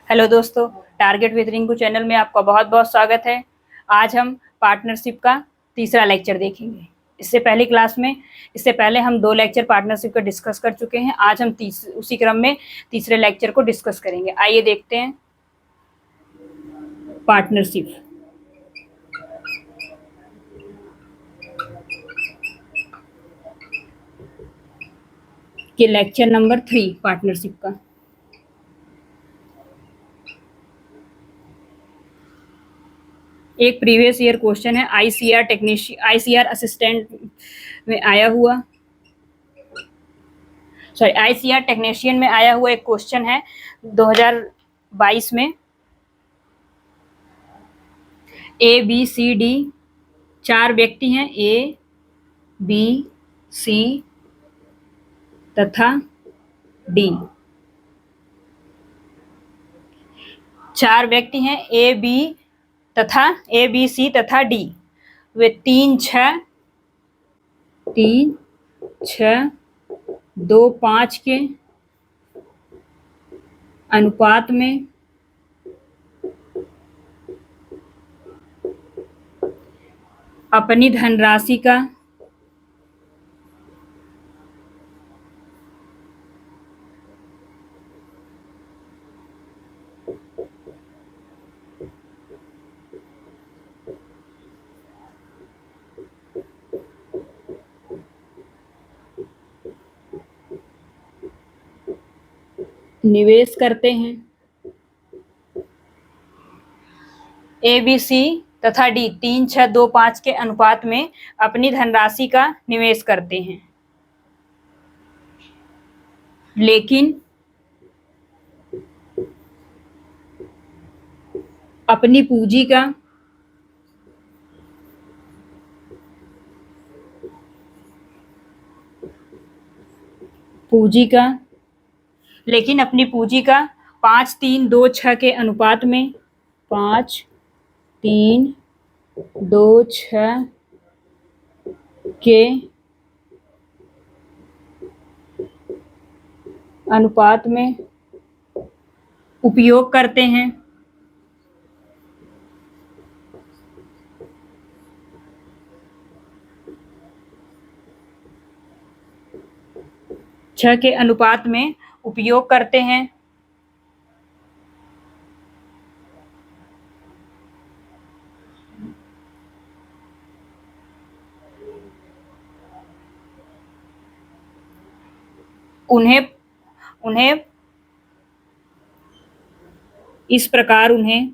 Hello दोस्तों, target with Rinku channel में आपका बहुत बहुत स्वागत है। आज हम पार्टनरशिप का तीसरा लेक्चर देखेंगे। इससे पहले हम 2 लेक्चर पार्टनरशिप का डिस्कस कर चुके हैं। आज हम उसी क्रम में तीसरे लेक्चर को डिस्कस करेंगे। आइए देखते हैं पार्टनरशिप के लेक्चर नंबर 3 पार्टनरशिप का। एक प्रीवियस ईयर क्वेश्चन है आईसीआर असिस्टेंट में आया हुआ आईसीआर टेक्नीशियन में आया हुआ एक क्वेश्चन है 2022 में। ए बी सी डी 4 व्यक्ति हैं, ए बी सी तथा डी। 4 व्यक्ति हैं ए बी सी तथा डी। वे 3 6 2 5 के अनुपात में अपनी धनराशि का निवेश करते हैं। ए बी सी तथा डी 3 6 2 5 के अनुपात में अपनी धनराशि का निवेश करते हैं, लेकिन अपनी पूंजी का 5 3 2 6 के अनुपात में 5 3 2 6 के अनुपात में उपयोग करते हैं। छह के अनुपात में उपयोग करते हैं। उन्हें इस प्रकार उन्हें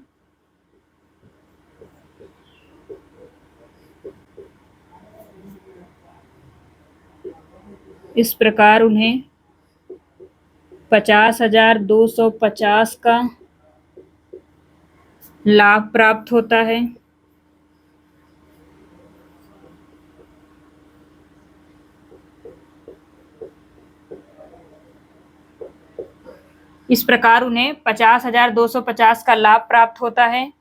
इस प्रकार उन्हें 50,250 का लाभ प्राप्त होता है। इस प्रकार उन्हें 50,250 का लाभ प्राप्त होता है।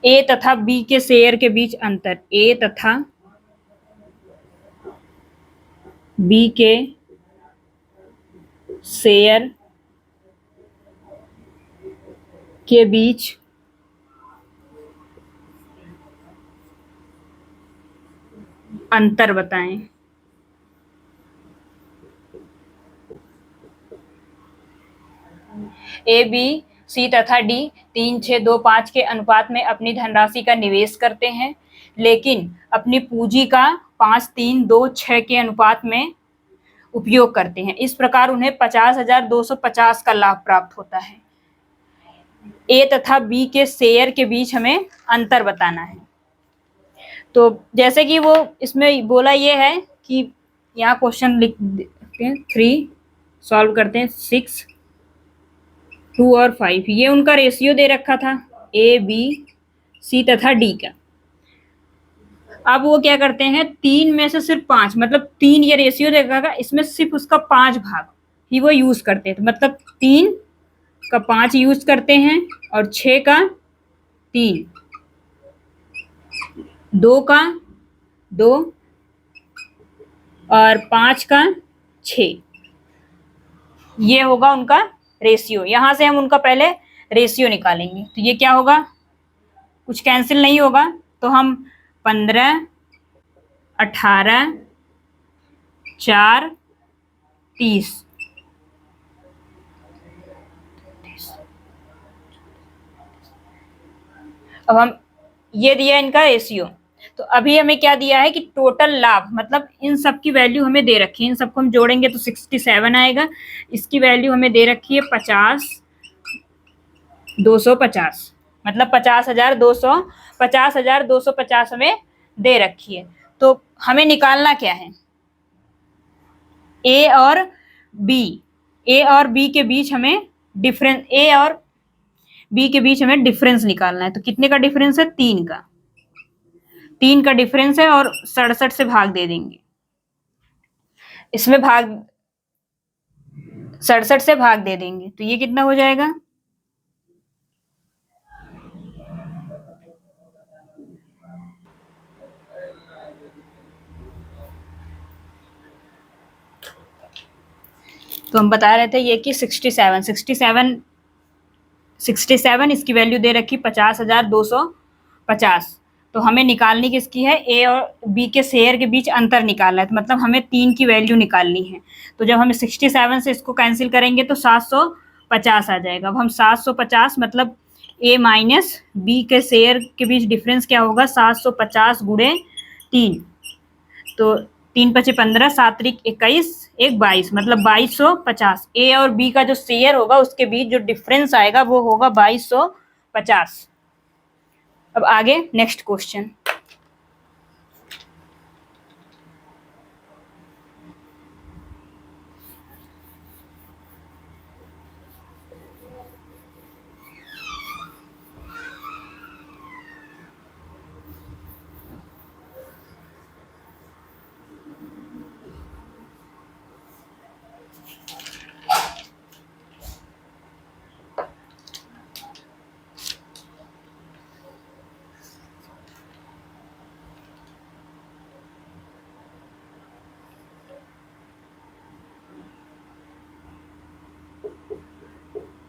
ए तथा बी के शेयर के बीच अंतर। ए तथा बी के शेयर के बीच अंतर बताएं। ए बी सी तथा डी 3 6 2 5 के अनुपात में अपनी धनराशि का निवेश करते हैं, लेकिन अपनी पूंजी का 5 3 2 6 के अनुपात में उपयोग करते हैं। इस प्रकार उन्हें 50,250 का लाभ प्राप्त होता है। ए तथा बी के शेयर के बीच हमें अंतर बताना है। तो जैसे कि वो इसमें बोला ये है कि यहाँ क्वेश्चन लिख देते हैं 3 सॉल्व करते हैं 6 2 और 5। ये उनका रेशियो दे रखा था ए बी सी तथा डी का। अब वो क्या करते हैं 3 में से सिर्फ 5, मतलब 3 ये रेशियो दे रखा था, इसमें सिर्फ उसका 5 भाग ही वो यूज करते हैं। तो मतलब 3 का 5 यूज करते हैं और 6 का 3, 2 का 2 और 5 का 6। ये होगा उनका रेशियो, यहां से हम उनका पहले रेशियो निकालेंगे। तो ये क्या होगा, कुछ कैंसिल नहीं होगा, तो हम 15, 18, 4, 30, अब हम ये दिया इनका रेशियो। तो अभी हमें क्या दिया है कि टोटल लाभ, मतलब इन सब की वैल्यू हमें दे रखी है, इन सबको हम जोड़ेंगे तो 67 आएगा। इसकी वैल्यू हमें दे रखी है 50, 250, मतलब 50,250 हमें दे रखी है। तो हमें निकालना क्या है, ए और बी, ए और बी के बीच हमें डिफरेंस, ए और बी के बीच हमें डिफरेंस निकालना है। तो कितने का डिफरेंस है, 3 का, 3 का डिफरेंस है, और 67 से भाग दे देंगे, इसमें भाग 67 से भाग दे देंगे, तो ये कितना हो जाएगा, तो हम बता रहे थे ये कि 67 इसकी वैल्यू दे रखी 50,250। तो हमें निकालनी किसकी है, ए और बी के शेयर के बीच अंतर निकालना है, तो मतलब हमें 3 की वैल्यू निकालनी है। तो जब हमें 67 से इसको कैंसिल करेंगे तो 750 आ जाएगा। अब हम 750 मतलब ए माइनस बी के शेयर के बीच डिफरेंस क्या होगा, 750 गुणे 3, तो 3×5 = 15, 7×3 = 21, 1×22, मतलब 2250। ए और बी का जो शेयर होगा उसके बीच जो डिफरेंस आएगा वो होगा 2250। अब आगे नेक्स्ट क्वेश्चन।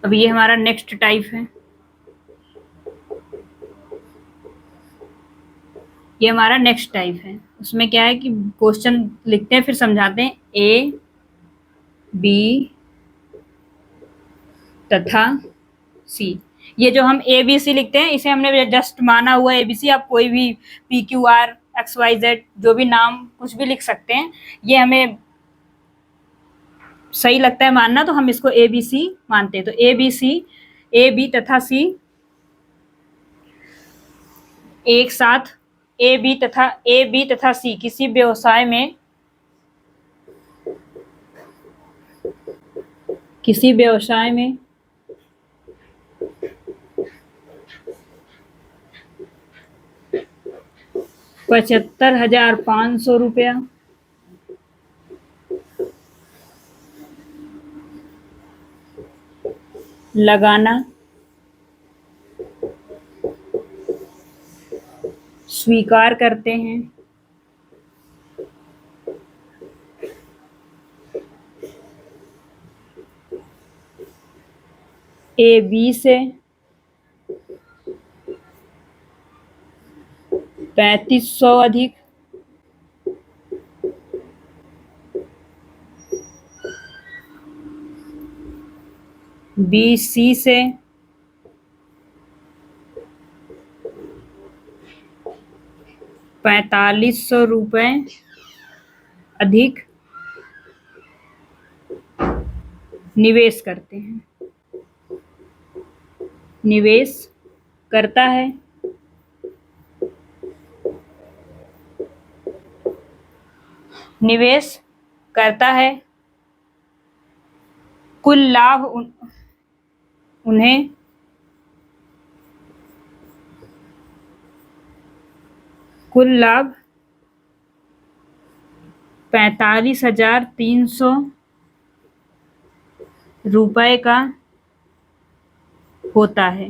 अब ये हमारा नेक्स्ट टाइप है, ये हमारा नेक्स्ट टाइप है। उसमें क्या है कि क्वेश्चन लिखते हैं फिर समझाते हैं। ए बी तथा सी, ये जो हम ए बी सी लिखते हैं इसे हमने जस्ट माना हुआ ए बी सी, आप कोई भी p q r x y z जो भी नाम कुछ भी लिख सकते हैं, ये हमें सही लगता है मानना, तो हम इसको ए बी सी मानते हैं। तो A B C, A B तथा सी एक साथ, ए बी तथा सी किसी व्यवसाय में, किसी व्यवसाय में 75,500 रुपया लगाना स्वीकार करते हैं। ए बी से 3500 अधिक, बी सी से 4500 रुपये अधिक निवेश करते हैं, निवेश करता है। निवेश करता है, कुल लाभ उन्हें कुल लाभ 45,300 रुपये का होता है।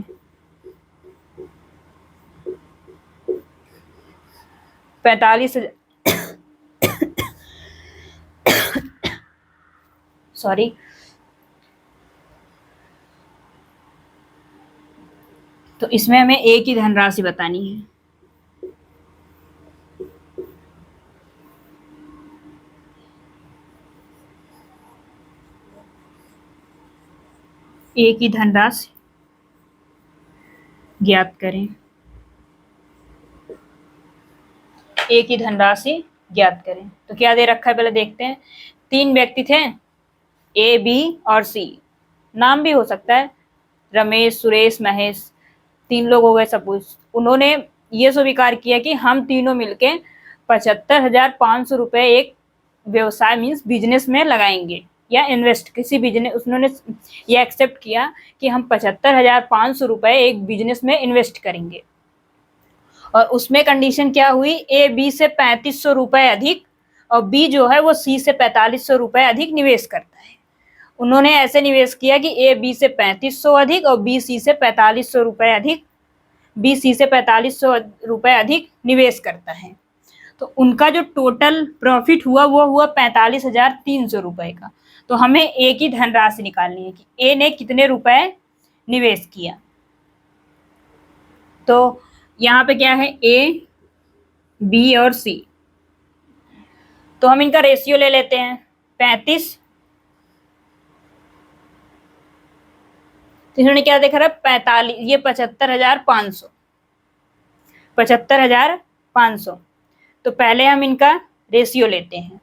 45,000 सॉरी तो इसमें हमें ए की धनराशि बतानी है। ए की धनराशि ज्ञात करें। ए की धनराशि ज्ञात करें। तो क्या दे रखा है पहले देखते हैं। 3 व्यक्ति थे, ए, बी और सी। नाम भी हो सकता है, रमेश, सुरेश, महेश। 3 लोग हो गए सपोज। उन्होंने ये स्वीकार किया कि हम तीनों मिलके 75,500 रुपए एक व्यवसाय मीन्स बिजनेस में लगाएंगे या इन्वेस्ट किसी बिजनेस। उन्होंने ये एक्सेप्ट किया कि हम 75,500 रुपए एक बिजनेस में इन्वेस्ट करेंगे। और उसमें कंडीशन क्या हुई, ए बी से 3500 रुपए अधिक और बी जो है वो सी से 4500 रुपए अधिक निवेश करता है। उन्होंने ऐसे निवेश किया कि ए बी से 3500 अधिक और बी सी से 4500 रुपए अधिक, बी सी से 4500 रुपए अधिक निवेश करता है। तो उनका जो टोटल प्रॉफिट हुआ वो हुआ 45,300 रुपए का। तो हमें ए की धनराशि निकालनी है कि ए ने कितने रुपए निवेश किया। तो यहाँ पे क्या है, ए, बी और सी। तो हम इनका रेशियो ले लेते हैं 35। तो इन्होंने क्या देखा रहा, 45, ये 75,500, 75,500। तो पहले हम इनका रेशियो लेते हैं।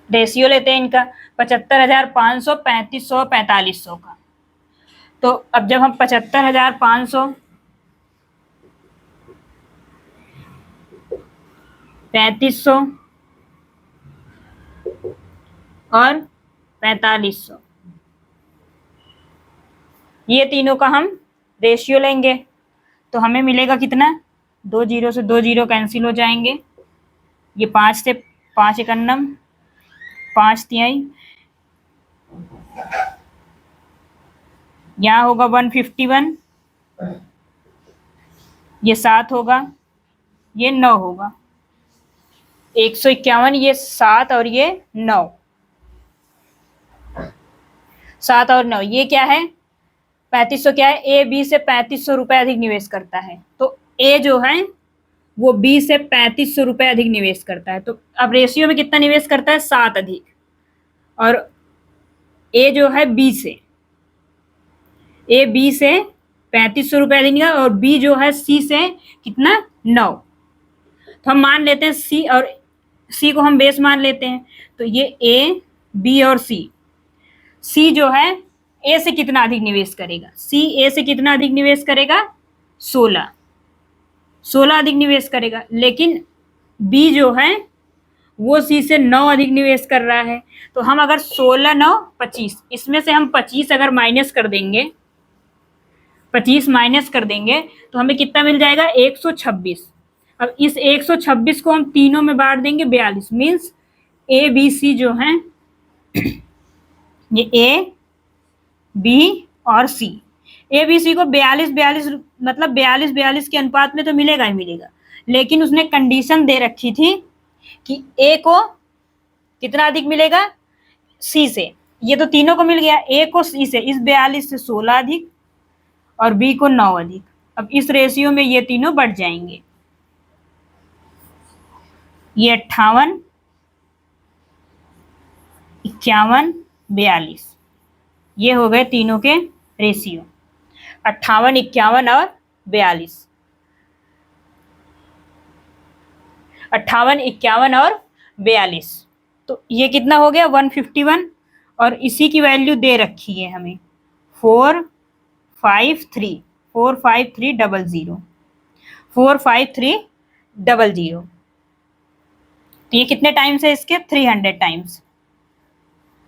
रेशियो लेते हैं इनका 75,500, 3500, 4500 का। तो अब जब हम 75,500, 3500 और 4500 ये तीनों का हम रेशियो लेंगे तो हमें मिलेगा कितना, 2 जीरो से 2 जीरो कैंसिल हो जाएंगे। ये 5 से 5 एकन्नम, 5 तिहाई, यहाँ होगा 151, ये 7 होगा, ये 9 होगा, 151, ये 7 और ये 9, 7 और 9। ये क्या है, 3500 क्या है, ए बी से 3500 रुपए अधिक निवेश करता है। तो ए जो है वो बी से 3500 रुपए अधिक निवेश करता है। तो अब रेशियो में कितना निवेश करता है, 7 अधिक। और ए जो है बी से, ए बी से 3500 रुपए अधिक निकाल और बी जो है सी से कितना, 9। तो हम मान लेते हैं सी और सी को हम बेस मान लेते हैं। तो ये ए, बी और सी। सी जो है ए से कितना अधिक निवेश करेगा, सी ए से कितना अधिक निवेश करेगा, 16 अधिक निवेश करेगा। लेकिन बी जो है वो सी से 9 अधिक निवेश कर रहा है। तो हम अगर 16, 9, 25, इसमें से हम 25 अगर माइनस कर देंगे, 25 माइनस कर देंगे तो हमें कितना मिल जाएगा, 126। अब इस 126 को हम तीनों में बांट देंगे 42, मीन्स ए बी सी जो है ये ए बी और सी, ए बी सी को 42 मतलब 42 के अनुपात में तो मिलेगा ही मिलेगा। लेकिन उसने कंडीशन दे रखी थी कि ए को कितना अधिक मिलेगा, सी से। ये तो तीनों को मिल गया, ए को सी से, इस 42 से 16 अधिक और बी को 9 अधिक। अब इस रेशियो में ये तीनों बढ़ जाएंगे, ये 58, 51, 42, ये हो गए तीनों के रेशियो, 58, 51 और 42, 58, 51 और 42। तो ये कितना हो गया, 151। और इसी की वैल्यू दे रखी है हमें 45300, 45300। तो ये कितने टाइम्स है इसके, 300 टाइम्स,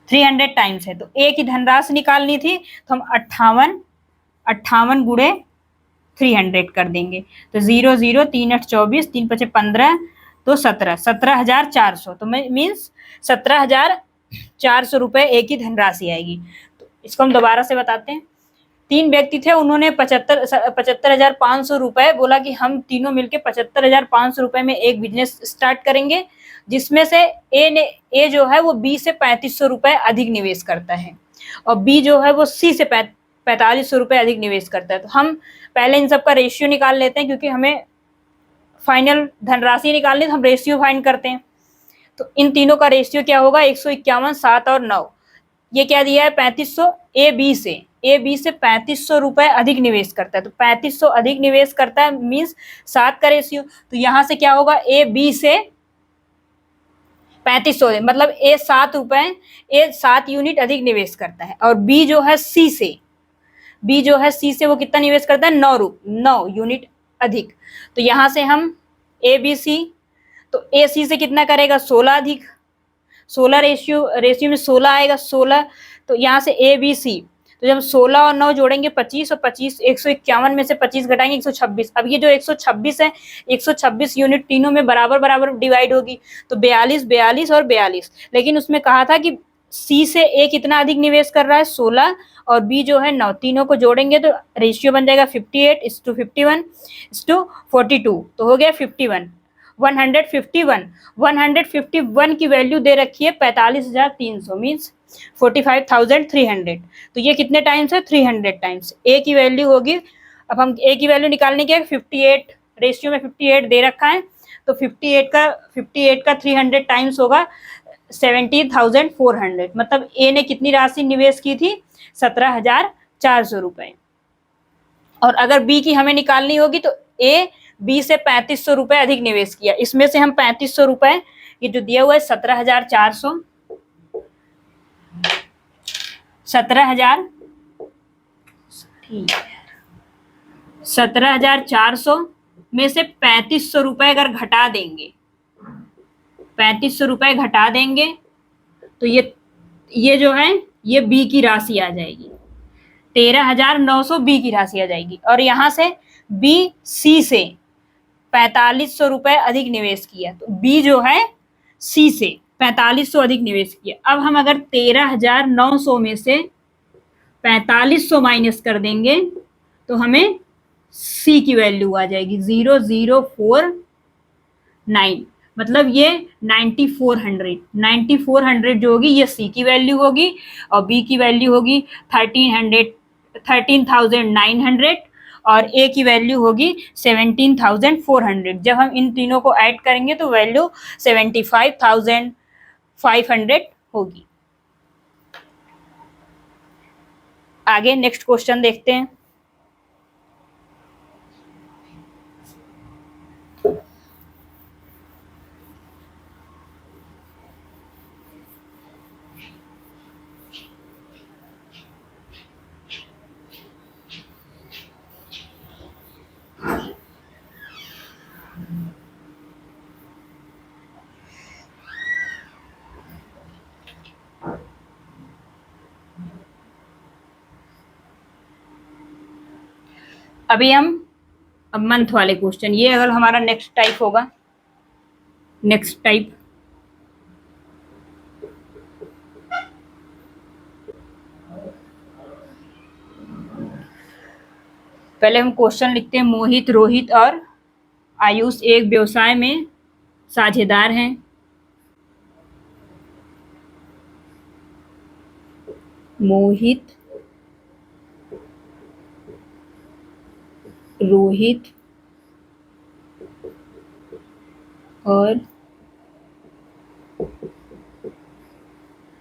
300 टाइम्स है। तो ए की धनराशि निकालनी थी तो हम 58 गुणे 300 कर देंगे। तो 0 0, 3 8 24, 3 5 15, तो 17,400। तो मीन्स 17,400 रुपए ए की धनराशि आएगी। तो इसको हम दोबारा से बताते हैं। 3 व्यक्ति थे, उन्होंने 75,500 रुपए बोला कि हम तीनों मिलके 75,500 रुपए में एक बिजनेस स्टार्ट करेंगे, जिसमें से ए जो है वो बी से 3500 रुपए अधिक निवेश करता है। और बी जो है वो सी से 4500 रुपए अधिक निवेश करता है। तो हम पहले इन सब का रेशियो निकाल लेते हैं, क्योंकि हमें फाइनल धनराशि निकालनी तो हम रेशियो फाइंड करते हैं। तो इन तीनों का रेशियो क्या होगा, 151, 7 और 9। ये क्या दिया है, 3500। ए बी से 3500 रुपए अधिक निवेश करता है। तो 3500 अधिक निवेश करता है मीन्स 7 का रेशियो। तो यहां से क्या होगा, ए बी से 3500, मतलब ए 7 रुपए, ए 7 यूनिट अधिक निवेश करता है। और बी जो है सी से, बी जो है सी से वो कितना निवेश करता है, 9 यूनिट अधिक। तो यहां से हम ए बी सी, तो ए सी से कितना करेगा, 16 अधिक, 16 रेशियो में 16 आएगा, 16। तो यहाँ से ए बी सी, तो जब 16 और 9 जोड़ेंगे 25, और 25 151 में से 25 घटाएंगे 126। अब ये जो 126 है, 126 यूनिट तीनों में बराबर बराबर डिवाइड होगी, तो 42, 42 और 42। लेकिन उसमें कहा था कि सी से ए कितना अधिक निवेश कर रहा है, 16, और बी जो है 9। तीनों को जोड़ेंगे तो रेशियो बन जाएगा 58:51:42, तो हो गया 51, 151 की वैल्यू दे रखी है 45,300 मीन्स 45,300। तो ये कितने टाइम्स है, 300 टाइम्स ए की वैल्यू होगी। अब हम ए की वैल्यू निकालने के 58, रेशियो में 58 दे रखा है, तो 58 का 300 टाइम्स होगा 17,400। मतलब ए ने कितनी राशि निवेश की थी, 17,400 रुपए। और अगर बी की हमें निकालनी होगी तो ए बी से 3500 रुपए अधिक निवेश किया। इसमें से हम 3500 रुपए, ये जो दिया हुआ है 17,400, 17,400 में से 3500 रुपए अगर घटा देंगे, 3500 रुपए घटा देंगे, तो ये जो है ये बी की राशि आ जाएगी, 13,900 बी की राशि आ जाएगी। और यहां से बी सी से 4500 रुपए अधिक निवेश किया, तो बी जो है सी से 4500 अधिक निवेश किया। अब हम अगर 13,900 में से 4500 माइनस कर देंगे तो हमें सी की वैल्यू आ जाएगी 0049, मतलब ये 9400 जो होगी ये सी की वैल्यू होगी, और बी की वैल्यू होगी 13,900, और ए की वैल्यू होगी 17,400। जब हम इन तीनों को ऐड करेंगे तो वैल्यू 75,500 होगी। आगे नेक्स्ट क्वेश्चन देखते हैं। अभी हम अब मंथ वाले क्वेश्चन, ये अगर हमारा नेक्स्ट टाइप होगा, नेक्स्ट टाइप। पहले हम क्वेश्चन लिखते हैं। मोहित, रोहित और आयुष एक व्यवसाय में साझेदार हैं। मोहित, रोहित और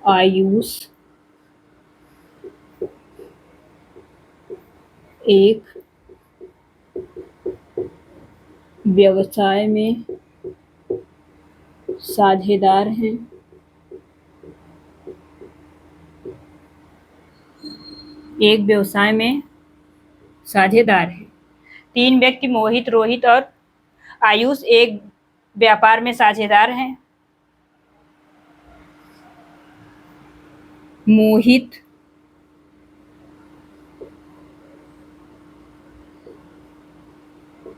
आयुष एक व्यवसाय में साझेदार हैं। एक व्यवसाय में साझेदार हैं। तीन व्यक्ति मोहित, रोहित और आयुष एक व्यापार में साझेदार हैं। मोहित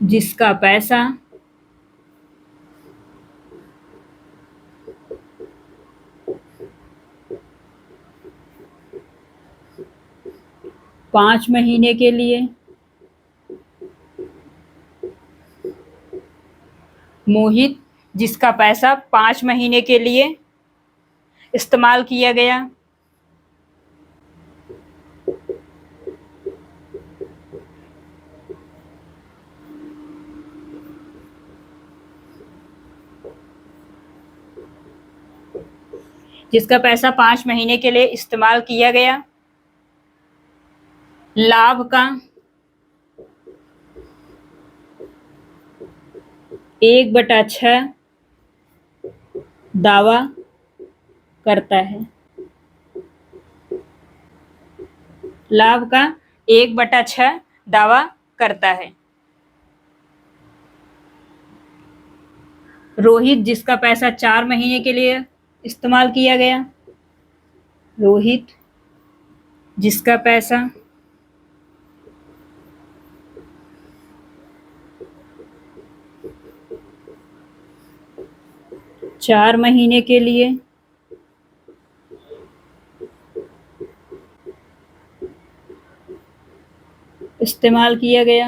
जिसका पैसा 5 महीने के लिए, मोहित जिसका पैसा 5 महीने के लिए इस्तेमाल किया गया। जिसका पैसा 5 महीने के लिए इस्तेमाल किया गया। लाभ का 1/6 दावा करता है। लाभ का 1/6 दावा करता है। रोहित, जिसका पैसा 4 महीने के लिए इस्तेमाल किया गया। रोहित, जिसका पैसा 4 महीने के लिए इस्तेमाल किया गया।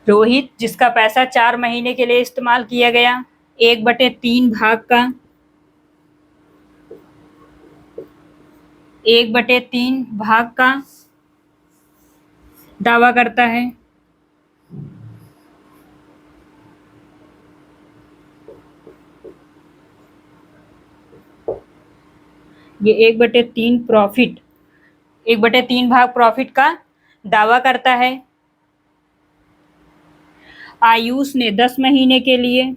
रोहित, जिसका पैसा 4 महीने के लिए इस्तेमाल किया गया, 1/3 भाग का 1/3 भाग का दावा करता है। ये 1/3 प्रॉफिट, 1/3 भाग प्रॉफिट का दावा करता है। आयुष ने 10 महीने के लिए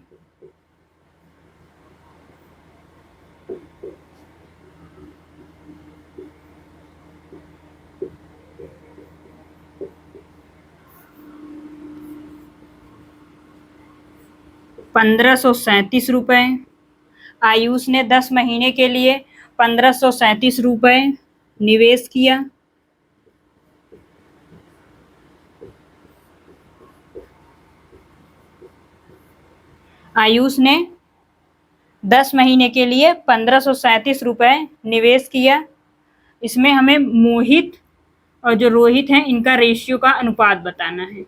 1537 रुपए। आयुष ने 10 महीने के लिए 1537 रुपए निवेश किया। आयुष ने 10 महीने के लिए 1537 रुपए निवेश किया। इसमें हमें मोहित और जो रोहित हैं इनका रेशियो का अनुपात बताना है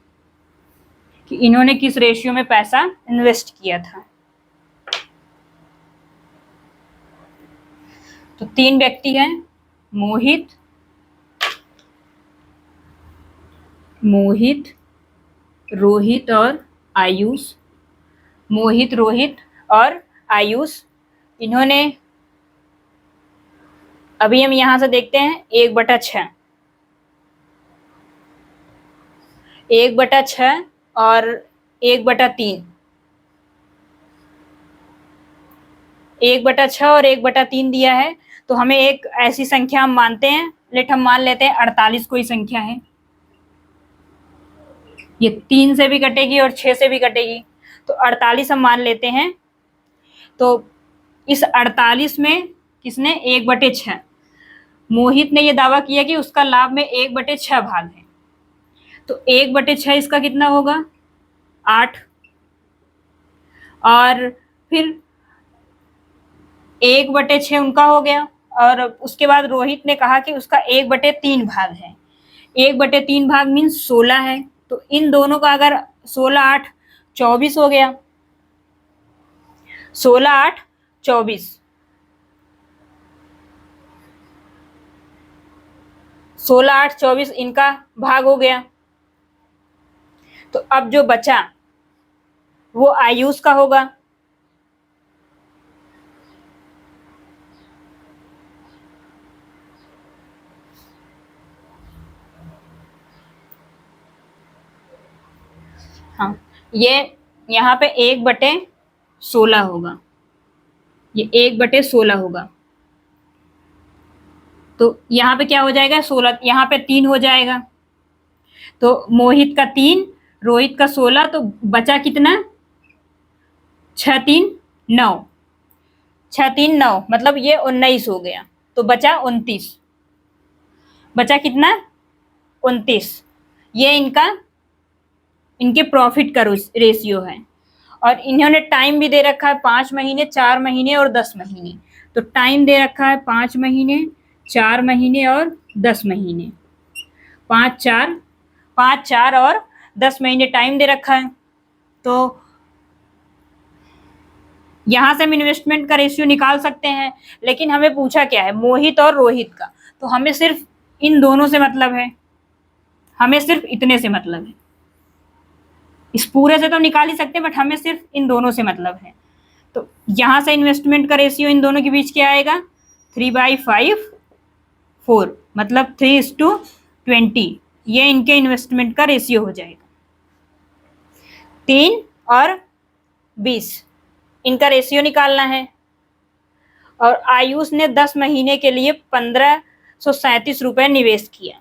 कि इन्होंने किस रेशियो में पैसा इन्वेस्ट किया था। तो 3 व्यक्ति हैं, मोहित, रोहित और आयुष। मोहित, रोहित और आयुष, इन्होंने, अभी हम यहां से देखते हैं 1/6, 1/6 और 1/3, 1/6 और 1/3 दिया है। तो हमें एक ऐसी संख्या हम मानते हैं, हम मान लेते हैं 48 कोई संख्या है। ये 3 से भी कटेगी और 6 से भी कटेगी, तो 48 हम मान लेते हैं। तो इस 48 में किसने 1/6, मोहित ने यह दावा किया कि उसका लाभ में 1/6 भाग है। तो 1/6 इसका कितना होगा, 8। और फिर 1/6 उनका हो गया। और उसके बाद रोहित ने कहा कि उसका 1/3 भाग है। 1/3 भाग मीन्स 16 है। तो इन दोनों का अगर 16, 8, 24 हो गया। 16, 8, 24, 16, 8, 24 इनका भाग हो गया। तो अब जो बचा वो आयुष का होगा। हाँ, ये यहाँ पे 1/16 होगा, ये 1/16 होगा। तो यहाँ पे क्या हो जाएगा, 16, यहाँ पे 3 हो जाएगा। तो मोहित का 3, रोहित का 16, तो बचा कितना, 6, 3, 9, 6, 3, 9, मतलब ये 19 हो गया। तो बचा 29, बचा कितना, 29। ये इनके प्रॉफिट का रेशियो है। और इन्होंने टाइम भी दे रखा है 5 महीने, 4 महीने और 10 महीने। तो टाइम दे रखा है 5 महीने, 4 महीने और 10 महीने। 5, 4 और 10 महीने टाइम दे रखा है। तो यहां से हम इन्वेस्टमेंट का रेशियो निकाल सकते हैं। लेकिन हमें पूछा क्या है, मोहित और रोहित का। तो हमें सिर्फ इन दोनों से मतलब है, हमें सिर्फ इतने से मतलब है, इस पूरे से तो निकाल ही सकते हैं बट हमें सिर्फ इन दोनों से मतलब है। तो यहां से इन्वेस्टमेंट का रेशियो इन दोनों के बीच क्या आएगा, 3/5/4, मतलब 3:20, ये इनके इन्वेस्टमेंट का रेशियो हो जाएगा। 3 और 20 इनका रेशियो निकालना है। और आयुष ने 10 महीने के लिए 1537 रुपए निवेश किया,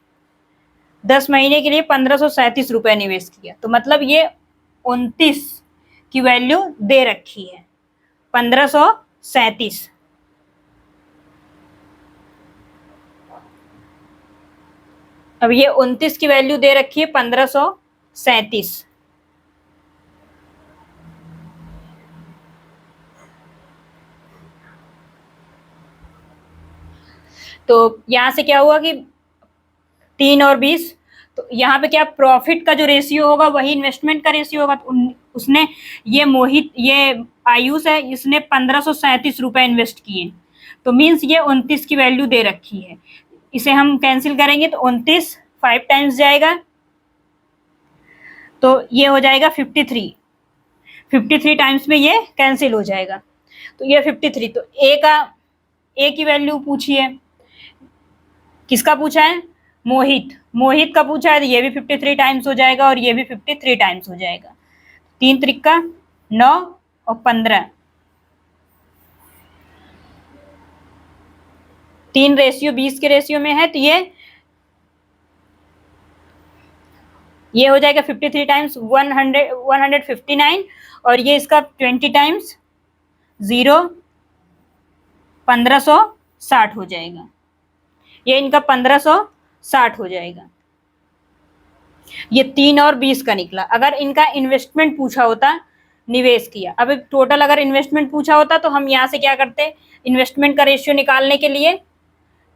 10 महीने के लिए 1537 रुपए निवेश किया, तो मतलब ये 29 की वैल्यू दे रखी है, 1537। अब ये 29 की वैल्यू दे रखी है 1537। तो यहां से क्या हुआ कि 3 और 20, तो यहाँ पे क्या प्रॉफिट का जो रेशियो होगा वही इन्वेस्टमेंट का रेशियो होगा। तो उसने ये आयुष है, इसने 1537 रुपए इन्वेस्ट किए, तो मीन्स ये 29 की वैल्यू दे रखी है। इसे हम कैंसिल करेंगे तो 29 5 टाइम्स जाएगा, तो ये हो जाएगा 53 टाइम्स में ये कैंसिल हो जाएगा। तो ये 53, तो ए की वैल्यू पूछी है, किसका पूछा है, मोहित का पूछा है, तो ये भी 53 टाइम्स हो जाएगा और ये भी 53 टाइम्स हो जाएगा। 3 त्रिका 9 और 15, 3 रेशियो 20 के रेशियो में है, तो ये हो जाएगा 53 टाइम्स 159, और ये इसका 20 टाइम्स 0 1560 हो जाएगा, ये इनका 1560 हो जाएगा। ये 3 और 20 का निकला। अगर इनका इन्वेस्टमेंट पूछा होता, निवेश किया, अब टोटल अगर इन्वेस्टमेंट पूछा होता तो हम यहाँ से क्या करते, इन्वेस्टमेंट का रेशियो निकालने के लिए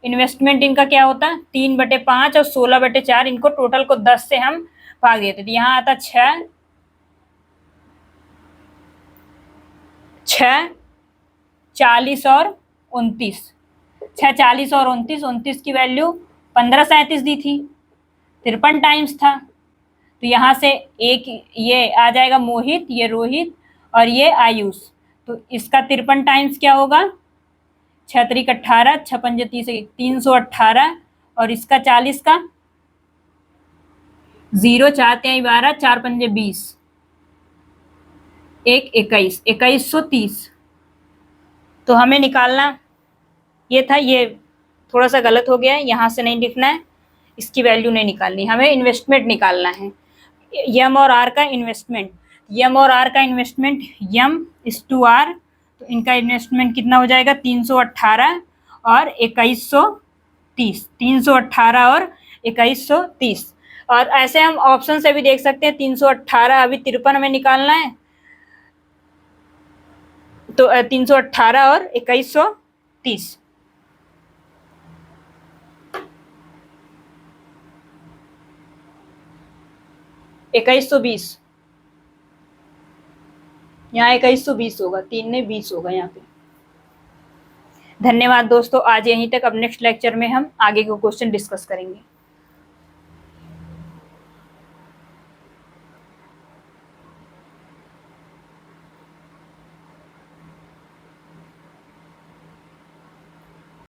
इन्वेस्टमेंट इनका क्या होता, 3/5 और 16/4, इनको टोटल को 10 से हम भाग देते, तो यहाँ आता 6 40 और 29, 6 40 और 29 की वैल्यू 1537 दी थी, 53 टाइम्स था। तो यहाँ से एक ये आ जाएगा मोहित, ये रोहित और ये आयुष, तो इसका 53 टाइम्स क्या होगा, 6 3 18, 6 5 30 318, और इसका 40 का 0 4 3 12, 4 5 20, 1 21, 2130। तो हमें निकालना ये था, ये थोड़ा सा गलत हो गया है, यहाँ से नहीं लिखना है, इसकी वैल्यू नहीं निकालनी, हमें इन्वेस्टमेंट निकालना है, यम और आर का इन्वेस्टमेंट। यम और आर का इन्वेस्टमेंट, यम इस टू आर, तो इनका इन्वेस्टमेंट कितना हो जाएगा, 318 और 2130, 318 और 2130। और ऐसे हम ऑप्शन से भी देख सकते हैं, 318 अभी 53 में निकालना है, तो 318 और 2130, इक्कीस सौ 2120 होगा, 3 ने 20 होगा यहाँ पे। धन्यवाद दोस्तों, आज यहीं तक। अब नेक्स्ट लेक्चर में हम आगे के क्वेश्चन डिस्कस करेंगे।